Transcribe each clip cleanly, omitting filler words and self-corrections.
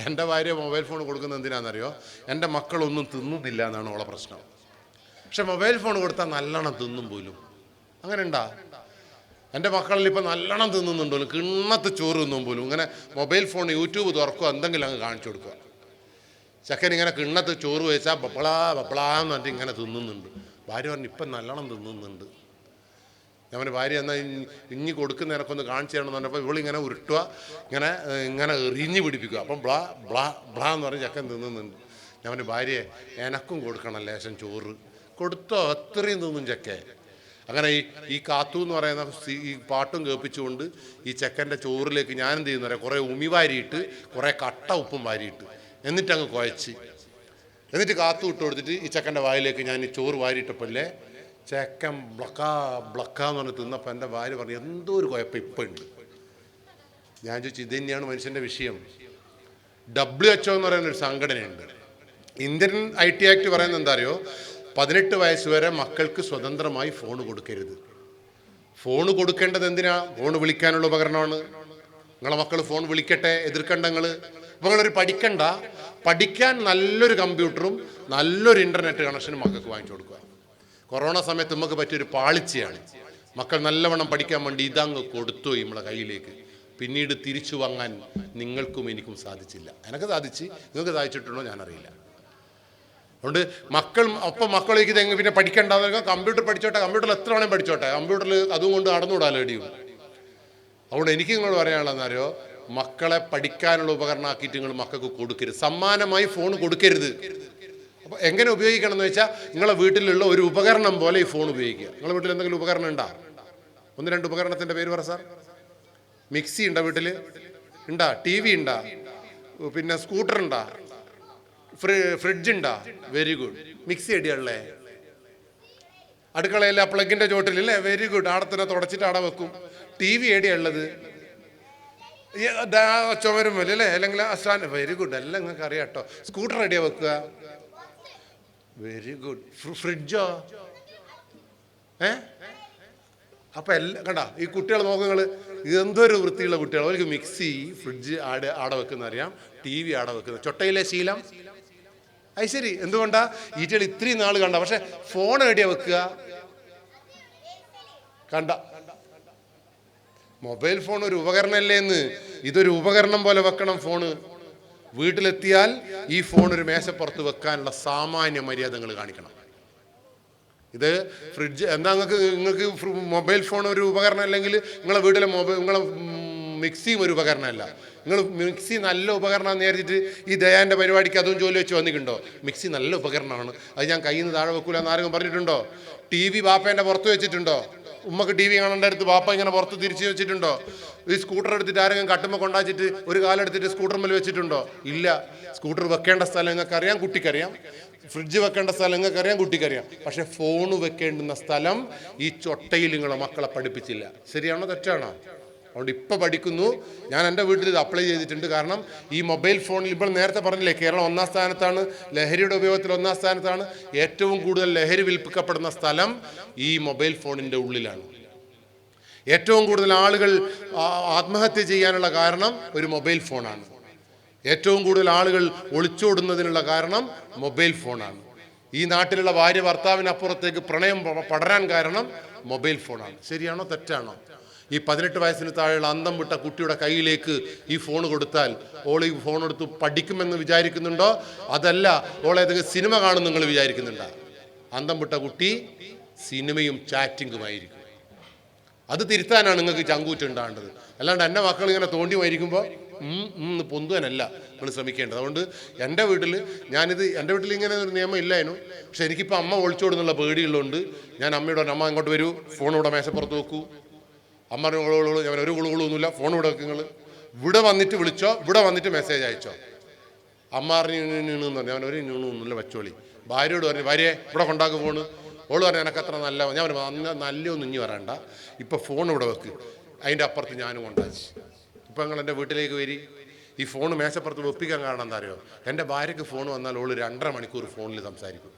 എൻ്റെ ഭാര്യ mobile phone കൊടുക്കുന്നത് എന്തിനാണെന്നറിയോ? എൻ്റെ മക്കളൊന്നും തിന്നുന്നില്ല എന്നാണ് ഓളെ പ്രശ്നം. പക്ഷെ മൊബൈൽ ഫോൺ കൊടുത്താൽ നല്ലോണം തിന്നും പോലും. അങ്ങനെ ഉണ്ടാ? എൻ്റെ മക്കളിൽ ഇപ്പം നല്ലോണം തിന്നുന്നുണ്ടല്ലോ, കിണ്ണത്ത് ചോറ് തിന്നും പോലും. ഇങ്ങനെ മൊബൈൽ ഫോൺ യൂട്യൂബ് തുറക്കുക, എന്തെങ്കിലും അങ്ങ് കാണിച്ചു കൊടുക്കുക. ചക്കൻ ഇങ്ങനെ കിണ്ണത്ത് ചോറ് വെച്ചാൽ ബപ്പളാന്ന് പറഞ്ഞിട്ട് ഇങ്ങനെ തിന്നുന്നുണ്ട്. ഭാര്യ പറഞ്ഞു ഇപ്പം നല്ലോണം തിന്നുന്നുണ്ട്. ഞാൻ ഭാര്യ എന്നാൽ ഇഞ്ഞി കൊടുക്കുന്ന എനക്കൊന്ന് കാണിച്ചു തരണമെന്ന് പറഞ്ഞപ്പോൾ ഇവളിങ്ങനെ ഉരുട്ടുക, ഇങ്ങനെ ഇങ്ങനെ എറിഞ്ഞ് പിടിപ്പിക്കുക. അപ്പം ബ്ലാ ബ്ലാ ബ്ലാ എന്ന് പറഞ്ഞ് ചക്കൻ തിന്നുന്നുണ്ട്. ഞാൻ ഭാര്യയെ എനക്കും കൊടുക്കണം ലേശം ചോറ്. കൊടുത്തോ? അത്രയും തിന്നും ചക്കേ. അങ്ങനെ ഈ കാത്തു എന്ന് പറയുന്ന ഈ പാട്ടും കേൾപ്പിച്ചുകൊണ്ട് ഈ ചെക്കൻ്റെ ചോറിലേക്ക് ഞാൻ എന്ത് ചെയ്യുന്ന പറയാം, കുറേ ഉമി വാരിയിട്ട് കുറേ കട്ട ഉപ്പും വാരിയിട്ട് എന്നിട്ട് അങ്ങ് കുഴച്ച് എന്നിട്ട് കാത്തു ഇട്ട് കൊടുത്തിട്ട് ഈ ചെക്കൻ്റെ വായിലേക്ക് ഞാൻ ഈ ചോറ് വാരിയിട്ടപ്പോഴല്ലേ ചെക്കൻ ബ്ലക്കാന്ന് പറഞ്ഞ് തിന്നപ്പോൾ എൻ്റെ ഭാര്യ പറഞ്ഞു എന്തോ ഒരു കുഴപ്പം ഇപ്പം ഉണ്ട്. ഞാൻ ചോദിച്ചു ഇത് തന്നെയാണ് മനുഷ്യൻ്റെ വിഷയം. WHO എന്ന് പറയുന്നൊരു സംഘടനയുണ്ട്. ഇന്ത്യൻ IT ആക്ട് പറയുന്നത് എന്താ അറിയോ? 18 വയസ്സ് വരെ മക്കൾക്ക് സ്വതന്ത്രമായി ഫോൺ കൊടുക്കരുത്. ഫോൺ കൊടുക്കേണ്ടത് എന്തിനാ? ഫോൺ വിളിക്കാനുള്ള ഉപകരണമാണ്. നിങ്ങളെ മക്കൾ ഫോൺ വിളിക്കട്ടെ, എതിർക്കണ്ട നിങ്ങൾ. അപ്പോൾ നിങ്ങളൊരു പഠിക്കാൻ നല്ലൊരു കമ്പ്യൂട്ടറും നല്ലൊരു ഇൻ്റർനെറ്റ് കണക്ഷനും മക്കൾക്ക് വാങ്ങിച്ചു കൊടുക്കുക. കൊറോണ സമയത്ത് നമുക്ക് പറ്റിയൊരു പാളിച്ചയാണ്. മക്കൾ നല്ലവണ്ണം പഠിക്കാൻ വേണ്ടി ഇതങ്ങ് കൊടുത്തു നമ്മളെ കയ്യിലേക്ക്. പിന്നീട് തിരിച്ചു വാങ്ങാൻ നിങ്ങൾക്കും എനിക്കും സാധിച്ചില്ല. എനിക്ക് സാധിച്ച്, നിങ്ങൾക്ക് സാധിച്ചിട്ടുണ്ടോ ഞാനറിയില്ല. അതുകൊണ്ട് മക്കളേക്ക് ഇതെങ്ങനെ പിന്നെ പഠിക്കേണ്ടതെന്ന് കമ്പ്യൂട്ടർ പഠിച്ചോട്ടെ, കമ്പ്യൂട്ടറിൽ എത്ര വേണേലും പഠിച്ചോട്ടെ, കമ്പ്യൂട്ടറിൽ അതുകൊണ്ട് നടന്നുകൂടാലോ എടിയും. അതുകൊണ്ട് എനിക്ക് നിങ്ങളോട് പറയാനുള്ളതെന്നറിയോ, മക്കളെ പഠിക്കാനുള്ള ഉപകരണമാക്കിയിട്ട് നിങ്ങൾ മക്കൾക്ക് കൊടുക്കരുത്. സമ്മാനമായി ഫോൺ കൊടുക്കരുത്. അപ്പോൾ എങ്ങനെ ഉപയോഗിക്കണം എന്ന് വെച്ചാൽ നിങ്ങളെ വീട്ടിലുള്ള ഒരു ഉപകരണം പോലെ ഈ ഫോൺ ഉപയോഗിക്കുക. നിങ്ങളുടെ വീട്ടിൽ എന്തെങ്കിലും ഉപകരണം ഉണ്ടാ? 1-2 ഉപകരണത്തിൻ്റെ പേര് പറ സാർ. മിക്സി ഉണ്ടോ വീട്ടിൽ? ഉണ്ടാ? TV ഉണ്ടാ? പിന്നെ സ്കൂട്ടർ ഉണ്ടാ? ഫ്രിഡ്ജ് ഉണ്ടാ? Very good. മിക്സി എടിയല്ലേ? അടുക്കളയിലെ പ്ലഗിൻ്റെ ചോട്ടിലല്ലേ? Very good. ആടെ തന്നെ തുടച്ചിട്ട് ആടെ വെക്കും. TV എടിയുള്ളത്? ചുമരും വരും അല്ലേ? അല്ലെങ്കിൽ വെരി ഗുഡ്. എല്ലാം നിങ്ങൾക്ക് അറിയാം കേട്ടോ. സ്കൂട്ടർ എടിയാ വെക്കുക? Very good. ഫ്രിഡ്ജോ? അപ്പം എല്ലാം കണ്ട ഈ കുട്ടികൾ നോക്കുക. എന്തൊരു വൃത്തിയുള്ള കുട്ടികൾ. അവർക്ക് മിക്സി ഫ്രിഡ്ജ് ആടെ വെക്കുന്ന അറിയാം, TV ആടെ വെക്കുന്ന. ചൊട്ടയിലെ ശീലം അത് ശരി. എന്തുകൊണ്ടാ ഈറ്റകൾ ഇത്രയും നാൾ കണ്ട? പക്ഷെ ഫോൺ എവിടെയാ വെക്കുക? കണ്ട മൊബൈൽ ഫോൺ ഒരു ഉപകരണമല്ലേ എന്ന്. ഇതൊരു ഉപകരണം പോലെ വെക്കണം ഫോണ്. വീട്ടിലെത്തിയാൽ ഈ ഫോൺ ഒരു മേശപ്പുറത്ത് വെക്കാനുള്ള സാമാന്യ മര്യാദ നിങ്ങൾ കാണിക്കണം. ഇത് ഫ്രിഡ്ജ് എന്താ? നിങ്ങൾക്ക് മൊബൈൽ ഫോൺ ഒരു ഉപകരണം അല്ലെങ്കിൽ നിങ്ങളെ വീട്ടിലെ നിങ്ങളെ മിക്സിയും ഒരു ഉപകരണമല്ല. നിങ്ങൾ മിക്സി നല്ല ഉപകരണമെന്ന് വിചാരിച്ചിട്ട് ഈ ദയാൻ്റെ പരിപാടിക്ക് അതും ജോലി വെച്ച് വന്നിട്ടുണ്ടോ? മിക്സി നല്ല ഉപകരണമാണ്, അത് ഞാൻ കയ്യിൽ നിന്ന് താഴെ വെക്കൂല എന്ന് ആരെങ്കിലും പറഞ്ഞിട്ടുണ്ടോ? TV ബാപ്പേൻ്റെ പുറത്ത് വെച്ചിട്ടുണ്ടോ? ഉമ്മക്ക് TV കാണേണ്ട അടുത്ത് ബാപ്പ ഇങ്ങനെ പുറത്ത് തിരിച്ച് വെച്ചിട്ടുണ്ടോ? ഈ സ്കൂട്ടർ എടുത്തിട്ട് ആരെങ്കിലും കട്ടുമ്പോൾ കൊണ്ടാച്ചിട്ട് ഒരു കാലെടുത്തിട്ട് സ്കൂട്ടർ മേൽ വെച്ചിട്ടുണ്ടോ? ഇല്ല. സ്കൂട്ടർ വെക്കേണ്ട സ്ഥലം നിങ്ങൾക്കറിയാം, കുട്ടിക്കറിയാം. ഫ്രിഡ്ജ് വെക്കേണ്ട സ്ഥലം നിങ്ങൾക്കറിയാം, കുട്ടിക്കറിയാം. പക്ഷെ ഫോണ് വെക്കേണ്ടുന്ന സ്ഥലം ഈ ചൊട്ടയിൽ നിങ്ങളെ മക്കളെ പഠിപ്പിച്ചില്ല. ശരിയാണോ തെറ്റാണോ? അതുകൊണ്ട് ഇപ്പം പഠിക്കുന്നു. ഞാൻ എൻ്റെ വീട്ടിൽ ഇത് അപ്ലൈ ചെയ്തിട്ടുണ്ട്. കാരണം ഈ മൊബൈൽ ഫോണിൽ ഇപ്പോൾ നേരത്തെ പറഞ്ഞില്ലേ, കേരളം 1-ാം സ്ഥാനത്താണ്, ലഹരിയുടെ ഉപയോഗത്തിൽ 1-ാം സ്ഥാനത്താണ്. ഏറ്റവും കൂടുതൽ ലഹരി വിൽപ്പിക്കപ്പെടുന്ന സ്ഥലം ഈ മൊബൈൽ ഫോണിൻ്റെ ഉള്ളിലാണ്. ഏറ്റവും കൂടുതൽ ആളുകൾ ആത്മഹത്യ ചെയ്യാനുള്ള കാരണം ഒരു മൊബൈൽ ഫോണാണ്. ഏറ്റവും കൂടുതൽ ആളുകൾ ഒളിച്ചോടുന്നതിനുള്ള കാരണം മൊബൈൽ ഫോണാണ്. ഈ നാട്ടിലുള്ള ഭാര്യ ഭർത്താവിനപ്പുറത്തേക്ക് പ്രണയം പടരാൻ കാരണം മൊബൈൽ ഫോണാണ്. ശരിയാണോ തെറ്റാണോ? ഈ 18 വയസ്സിന് താഴെയുള്ള അന്തം വിട്ട കുട്ടിയുടെ കയ്യിലേക്ക് ഈ ഫോൺ കൊടുത്താൽ ഓൾ ഈ ഫോൺ എടുത്ത് പഠിക്കുമെന്ന് വിചാരിക്കുന്നുണ്ടോ? അതല്ല, ഓളേതൊക്കെ സിനിമ കാണും നിങ്ങൾ വിചാരിക്കുന്നുണ്ടോ? അന്തം വിട്ട കുട്ടി സിനിമയും ചാറ്റിങ്ങുമായിരിക്കും. അത് തിരുത്താനാണ് നിങ്ങൾക്ക് ചങ്കൂറ്റുണ്ടാകേണ്ടത്. അല്ലാണ്ട് എൻ്റെ മക്കൾ ഇങ്ങനെ തോണ്ടി മരിക്കുമ്പോൾ പൊന്തുവാനല്ല നിങ്ങൾ ശ്രമിക്കേണ്ടത്. അതുകൊണ്ട് എൻ്റെ വീട്ടിൽ എൻ്റെ വീട്ടിൽ ഇങ്ങനെ ഒരു നിയമം ഇല്ലായിരുന്നു. പക്ഷെ എനിക്കിപ്പോൾ അമ്മ ഒളിച്ചോടുന്നുള്ള പേടിയുള്ളതുകൊണ്ട് ഞാൻ അമ്മയോട് അമ്മ ഇങ്ങോട്ട് വരൂ, ഫോണിവിടെ മേശപ്പുറത്ത് വെക്കൂ. അമ്മ ഞാൻ ഒരു കുളുകളൊന്നുമില്ല, ഫോൺ ഇവിടെ വെക്കുക. നിങ്ങൾ ഇവിടെ വന്നിട്ട് വിളിച്ചോ, ഇവിടെ വന്നിട്ട് മെസ്സേജ് അയച്ചോ. അമ്മ അറിഞ്ഞു പറഞ്ഞു, അവൻ ഒരു ഒന്നുമില്ല വെച്ചോളി. ഭാര്യയോട് പറഞ്ഞു, ഭാര്യയെ ഇവിടെ കൊണ്ടാക്കുക ഫോണ്. ഓള് പറഞ്ഞു എനക്കത്ര നല്ല. ഞാൻ പറഞ്ഞു നല്ലൊന്നും ഇഞ്ഞി പറയണ്ട, ഇപ്പം ഫോൺ ഇവിടെ വെക്ക്. അതിൻ്റെ അപ്പുറത്ത് ഞാനും കൊണ്ടാച്ചു. ഇപ്പം നിങ്ങൾ എൻ്റെ വീട്ടിലേക്ക് വരി. ഈ ഫോൺ മേശപ്പുറത്ത് വെപ്പിക്കാൻ കാരണം എന്താ അറിയോ? എൻ്റെ ഭാര്യയ്ക്ക് ഫോൺ വന്നാൽ ഓള് 2.5 മണിക്കൂർ ഫോണിൽ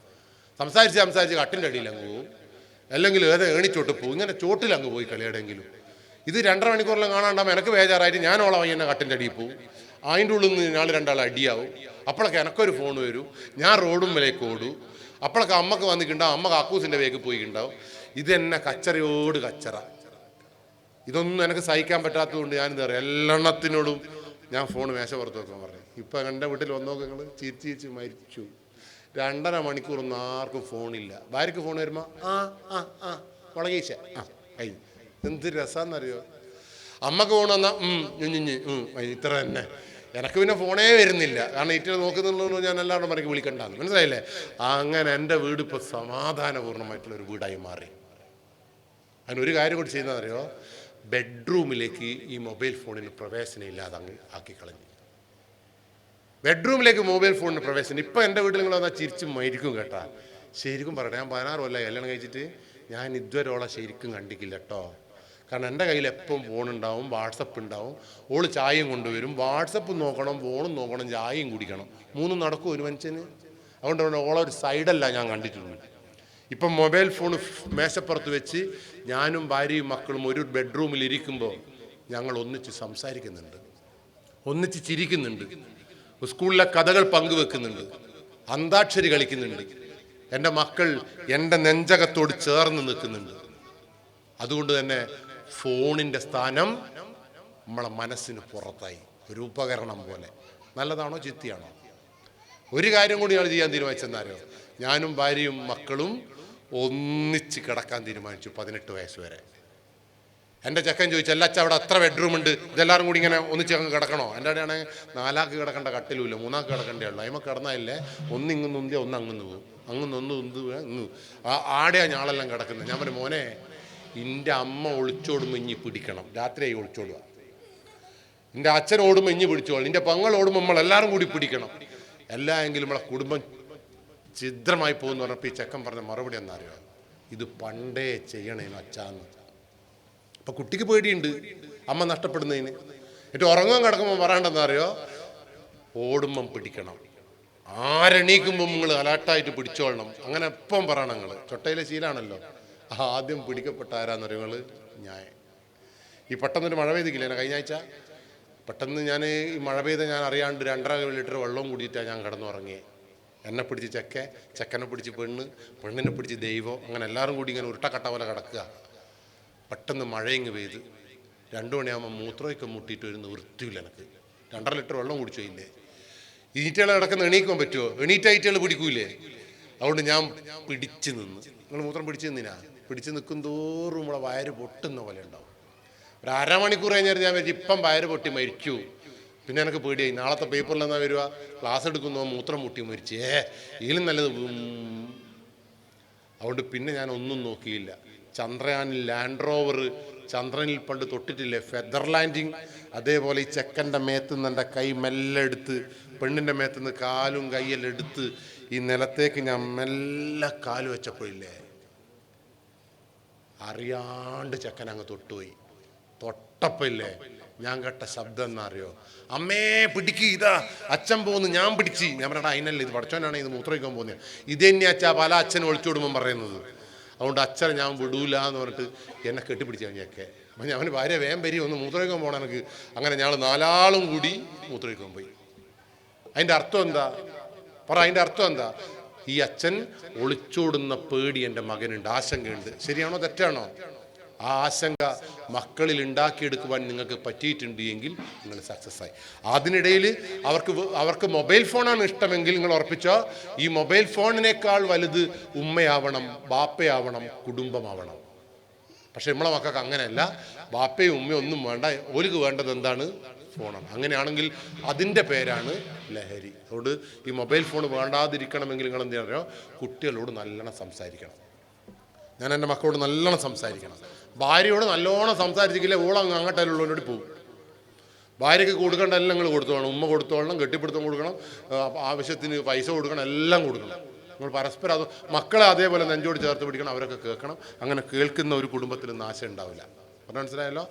സംസാരിച്ച് കട്ടിൻ്റെ അടിയിൽ അങ്ങ് പോവും, അല്ലെങ്കിൽ ഏണിച്ചോട്ട് പോകും. ഇങ്ങനെ ചോട്ടിലങ്ങ് പോയി കളിയുടെങ്കിലും. ഇത് 2.5 മണിക്കൂറിലും കാണാണ്ടാകുമ്പോൾ എനിക്ക് ബേജാറായിട്ട് ഞാൻ ഓളെ വയ്യെന്നെ കട്ടിൻ്റെ അടിയിൽ പോവും. അതിൻ്റെ ഉള്ളിൽ നിന്ന് ഞങ്ങൾ രണ്ടാൾ അടിയാവും. അപ്പോഴൊക്കെ എനക്കൊരു ഫോൺ വരും, ഞാൻ റോഡും മേലേക്ക് ഓടും. അപ്പോഴൊക്കെ അമ്മക്ക് വന്നിട്ടുണ്ടാവും, അമ്മ കാക്കൂസിൻ്റെ വേഗം പോയിട്ടുണ്ടാവും. ഇതെന്നെ കച്ചറയോട് കച്ചറ. ഇതൊന്നും എനിക്ക് സഹിക്കാൻ പറ്റാത്തതുകൊണ്ട് ഞാനിത് അറിയാം, എല്ലെണ്ണത്തിനോടും ഞാൻ ഫോൺ മേശപ്പുറത്ത് വെക്കാൻ പറഞ്ഞു. ഇപ്പം എൻ്റെ വീട്ടിൽ വന്നോക്കെ നിങ്ങൾ ചിരിച്ച് മരിച്ചു. 2.5 മണിക്കൂറൊന്നും ആർക്കും ഫോണില്ല. ഭാര്യയ്ക്ക് ഫോൺ വരുമ്പോൾ മുളകീശ കഴിഞ്ഞു. എന്ത് രസമാണെന്നറിയോ. അമ്മക്ക് ഫോൺ വന്നാൽ ഇത്ര തന്നെ. എനിക്ക് പിന്നെ ഫോണേ വരുന്നില്ല, കാരണം ഇറ്റ നോക്കുന്നുള്ളൂ. ഞാൻ എല്ലാവരും പറഞ്ഞ് വിളിക്കണ്ടാന്ന്, മനസ്സിലായില്ലേ? അങ്ങനെ എൻ്റെ വീട് ഇപ്പോൾ സമാധാനപൂർണ്ണമായിട്ടുള്ളൊരു വീടായി മാറി. അതിനൊരു കാര്യം കൂടി ചെയ്യുന്നതറിയോ, ബെഡ്റൂമിലേക്ക് ഈ മൊബൈൽ ഫോണിന് പ്രവേശനം ഇല്ലാതെ അങ്ങ് ആക്കിക്കളഞ്ഞു. ബെഡ്റൂമിലേക്ക് മൊബൈൽ ഫോണിന് പ്രവേശനം. ഇപ്പം എൻ്റെ വീട്ടിൽ നിങ്ങൾ വന്നാൽ ചിരിച്ചും മരിക്കും കേട്ടാ. ശരിക്കും പറയട്ടെ, ഞാൻ 16 കൊല്ലമായി കല്യാണം കഴിച്ചിട്ട് ഞാൻ ഇതുവരെ ഓളെ ശരിക്കും കണ്ടിക്കില്ല കേട്ടോ. കാരണം എൻ്റെ കയ്യിൽ എപ്പം ഫോണുണ്ടാവും, വാട്സപ്പ് ഉണ്ടാവും. ഓള് ചായയും കൊണ്ടുവരും, വാട്സപ്പ് നോക്കണം, ഫോണും നോക്കണം, ചായയും കുടിക്കണം. 3 നടക്കും ഒരു മനുഷ്യന്. അതുകൊണ്ട് ഓളൊരു സൈഡല്ല ഞാൻ കണ്ടിട്ടുള്ളൂ. ഇപ്പം മൊബൈൽ ഫോൺ മേശപ്പുറത്ത് വെച്ച് ഞാനും ഭാര്യയും മക്കളും ഒരു ബെഡ്റൂമിൽ ഇരിക്കുമ്പോൾ ഞങ്ങൾ ഒന്നിച്ച് സംസാരിക്കുന്നുണ്ട്, ഒന്നിച്ച് ചിരിക്കുന്നുണ്ട്, സ്കൂളിലെ കഥകൾ പങ്കുവെക്കുന്നുണ്ട്, അന്താക്ഷരി കളിക്കുന്നുണ്ട്. എൻ്റെ മക്കൾ എൻ്റെ നെഞ്ചകത്തോട് ചേർന്ന് നിൽക്കുന്നുണ്ട്. അതുകൊണ്ട് തന്നെ ഫോണിൻ്റെ സ്ഥാനം നമ്മളെ മനസ്സിന് പുറത്തായി, ഒരു ഉപകരണം പോലെ. നല്ലതാണോ ചീത്തയാണോ? ഒരു കാര്യം കൂടി ഞങ്ങൾ ചെയ്യാൻ തീരുമാനിച്ചെന്നാരോ, ഞാനും ഭാര്യയും മക്കളും ഒന്നിച്ച് കിടക്കാൻ തീരുമാനിച്ചു 18 വയസ്സ് വരെ. എൻ്റെ ചെക്കൻ ചോദിച്ചു, അല്ല അച്ഛ അവിടെ എത്ര ബെഡ്റൂം ഉണ്ട്, ഇതെല്ലാവരും കൂടി ഇങ്ങനെ ഒന്നിച്ച് അങ്ങ് കിടക്കണോ? എൻ്റെ അവിടെയാണെങ്കിൽ 4 ആൾക്ക് കിടക്കേണ്ട കട്ടിലുമില്ല, 3 ആൾക്ക് കിടക്കേണ്ടേ ഉള്ളൂ. അതിമ കിടന്നാലേ ഒന്ന് ഇങ്ങുന്ന് ഉന്തിയ ഒന്ന് അങ്ങുന്ന് പോകും, അങ്ങുന്ന് ഒന്ന് ഇന്ന് ആടെയാണ് ഞാളെല്ലാം കിടക്കുന്നത്. ഞാൻ പറഞ്ഞു, മോനെ എൻ്റെ അമ്മ ഒളിച്ചോടുമ്പോൾ ഇഞ്ഞി പിടിക്കണം, രാത്രിയായി ഒളിച്ചോടുക. എൻ്റെ അച്ഛൻ ഓടുമ്പോൾ ഇഞ്ഞി പിടിച്ചോളും, എൻ്റെ പെങ്ങൾ ഓടുമ്പോൾ നമ്മളെല്ലാവരും കൂടി പിടിക്കണം. എല്ലാ എങ്കിലും നമ്മളെ കുടുംബം ഛിദ്രമായി പോകുമെന്ന് പറഞ്ഞപ്പോൾ ഈ ചെക്കൻ പറഞ്ഞ മറുപടി എന്നറിയോ, ഇത് പണ്ടേ ചെയ്യണേനു അച്ഛാന്ന്. അപ്പം കുട്ടിക്ക് പേടിയുണ്ട് അമ്മ നഷ്ടപ്പെടുന്നതിന്. എന്നിട്ട് ഉറങ്ങാൻ കിടക്കുമ്പോൾ പറയണ്ടെന്നറിയോ, ഓടുമ്പം പിടിക്കണം, ആരെണീക്കുമ്പം നിങ്ങൾ അലാട്ടായിട്ട് പിടിച്ചോളണം. അങ്ങനെ എപ്പം പറയണം. നിങ്ങൾ ചൊട്ടയിലെ ശീലാണല്ലോ. ആദ്യം പിടിക്കപ്പെട്ട ആരാന്നറിയോ നിങ്ങൾ? ഞാൻ. ഈ പെട്ടെന്നൊരു മഴ പെയ്തിക്കില്ല എന്നെ കഴിഞ്ഞ ആഴ്ച. പെട്ടെന്ന് ഞാൻ ഈ മഴ പെയ്ത ഞാൻ അറിയാണ്ട് 2.5 ലിറ്റർ വെള്ളവും കൂടിയിട്ടാണ് ഞാൻ കിടന്നുറങ്ങിയത്. എന്നെ പിടിച്ച് ചെക്കനെ പിടിച്ച് പെണ്ണിനെ പിടിച്ച് ദൈവം, അങ്ങനെ എല്ലാവരും കൂടി ഇങ്ങനെ ഉരുട്ടക്കട്ട പോലെ കിടക്കുക. പെട്ടെന്ന് മഴയിങ്ങ് പെയ്ത് 2 മണിയാകുമ്പോൾ മൂത്രമൊക്കെ മുട്ടിയിട്ട് വരുന്ന വൃത്തിയില്ല എനിക്ക്. 2.5 ലിറ്റർ വെള്ളം കുടിച്ചു പോയില്ലേ. ഈറ്റകൾ കിടക്കുന്ന എണീക്കാൻ പറ്റുമോ? എണീറ്റായിറ്റുകൾ പിടിക്കൂലേ? അതുകൊണ്ട് ഞാൻ പിടിച്ച് നിന്ന്. നിങ്ങൾ മൂത്രം പിടിച്ച് നിന്നിനാ? പിടിച്ച് നിൽക്കും തോറും നമ്മളെ വയറ് പൊട്ടുന്ന പോലെ ഉണ്ടാവും. ഒരു 1/2 മണിക്കൂർ കഴിഞ്ഞാൽ ഞാൻ വിചാരിച്ചു ഇപ്പം വയറ് പൊട്ടി മരിക്കൂ. പിന്നെ എനിക്ക് പേടിയായി, നാളത്തെ പേപ്പറിൽ എന്നാ വരിക, ക്ലാസ് എടുക്കുന്നോ മൂത്രം മുട്ടി മരിച്ചേ, ഇതിലും നല്ലത്. അതുകൊണ്ട് പിന്നെ ഞാൻ ഒന്നും നോക്കിയില്ല. ചന്ദ്രയാനിൽ ലാൻഡ് റോവർ ചന്ദ്രനിൽ പണ്ട് തൊട്ടിട്ടില്ലേ, ഫെദർ ലാൻഡിങ്, അതേപോലെ ഈ ചെക്കൻ്റെ മേത്തുനിന്ന് എൻ്റെ കൈ മെല്ലെ എടുത്ത്, പെണ്ണിൻ്റെ മേത്തുനിന്ന് കാലും കൈയെല്ലാം എടുത്ത് ഈ നിലത്തേക്ക് ഞാൻ മെല്ലെ കാല് വെച്ചപ്പോഴില്ലേ, അറിയാണ്ട് ചെക്കൻ അങ്ങ് തൊട്ടുപോയി. തൊട്ടപ്പില്ലേ ഞാൻ കേട്ട ശബ്ദം എന്നറിയോ, അമ്മേ പിടിക്ക്, ഇതാ അച്ഛൻ പോകുന്നു, ഞാൻ പിടിച്ച്. ഞാൻ പറയടാ അതിനല്ലേ, ഇത് പഠിച്ചവനാണ്, ഇത് മൂത്രമൊഴിക്കാൻ പോകുന്നത്. ഇത് തന്നെ അച്ഛാ പല അച്ഛനും ഒളിച്ചോടുമ്പം പറയുന്നത്. അതുകൊണ്ട് അച്ഛനെ ഞാൻ വിടൂല എന്ന് പറഞ്ഞിട്ട് എന്നെ കെട്ടിപ്പിടിച്ച് കഴിഞ്ഞൊക്കെ. അപ്പം ഞാൻ ഭാര്യ വേഗം വരി, ഒന്ന് മൂത്രമൊഴിക്കാൻ പോകണം എനിക്ക്. അങ്ങനെ ഞങ്ങൾ 4 ആളും കൂടി മൂത്രമൊഴിക്കാൻ പോയി. അതിൻ്റെ അർത്ഥം എന്താ പറ? അതിൻ്റെ അർത്ഥം എന്താ? ഈ അച്ഛൻ ഒളിച്ചോടുന്ന പേടി എൻ്റെ മകനുണ്ട്, ആശങ്കയുണ്ട്. ശരിയാണോ തെറ്റാണോ? ആ ആശങ്ക മക്കളിൽ ഉണ്ടാക്കിയെടുക്കുവാൻ നിങ്ങൾക്ക് പറ്റിയിട്ടുണ്ട് എങ്കിൽ നിങ്ങൾ സക്സസ് ആയി. അതിനിടയിൽ അവർക്ക് മൊബൈൽ ഫോണാണ് ഇഷ്ടമെങ്കിൽ നിങ്ങൾ ഉറപ്പിച്ചോ, ഈ മൊബൈൽ ഫോണിനേക്കാൾ വലുത് ഉമ്മയാവണം, ബാപ്പയാവണം, കുടുംബമാവണം. പക്ഷെ നമ്മളെ മക്കൾക്ക് അങ്ങനെയല്ല. ബാപ്പയും ഉമ്മയും ഒന്നും വേണ്ട, ഓർക്ക് വേണ്ടത് എന്താണ്? ഫോണാണ്. അങ്ങനെയാണെങ്കിൽ അതിൻ്റെ പേരാണ് ലഹരി. അതുകൊണ്ട് ഈ മൊബൈൽ ഫോൺ വേണ്ടാതിരിക്കണമെങ്കിൽ നിങ്ങൾ എന്ത് ചെയ്യണോ, കുട്ടികളോട് നല്ലോണം സംസാരിക്കണം. ഞാൻ എൻ്റെ മക്കളോട് നല്ലോണം സംസാരിക്കണം. ഭാര്യയോട് നല്ലോണം സംസാരിച്ചിട്ടില്ല ഓളങ്ങ് അങ്ങോട്ടുള്ളവരോട് പോകും. ഭാര്യയ്ക്ക് കൊടുക്കേണ്ട എല്ലാം നിങ്ങൾ കൊടുത്തോളണം. ഉമ്മ കൊടുത്തോളണം, കെട്ടിപ്പിടുത്തം കൊടുക്കണം, ആവശ്യത്തിന് പൈസ കൊടുക്കണം, എല്ലാം കൊടുക്കണം. നിങ്ങൾ പരസ്പരം അത് മക്കളെ അതേപോലെ നെഞ്ചോട് ചേർത്ത് പിടിക്കണം, അവരൊക്കെ കേൾക്കണം. അങ്ങനെ കേൾക്കുന്ന ഒരു കുടുംബത്തിൽ നാശം ഉണ്ടാവില്ല. പറഞ്ഞാൽ മനസ്സിലായല്ലോ?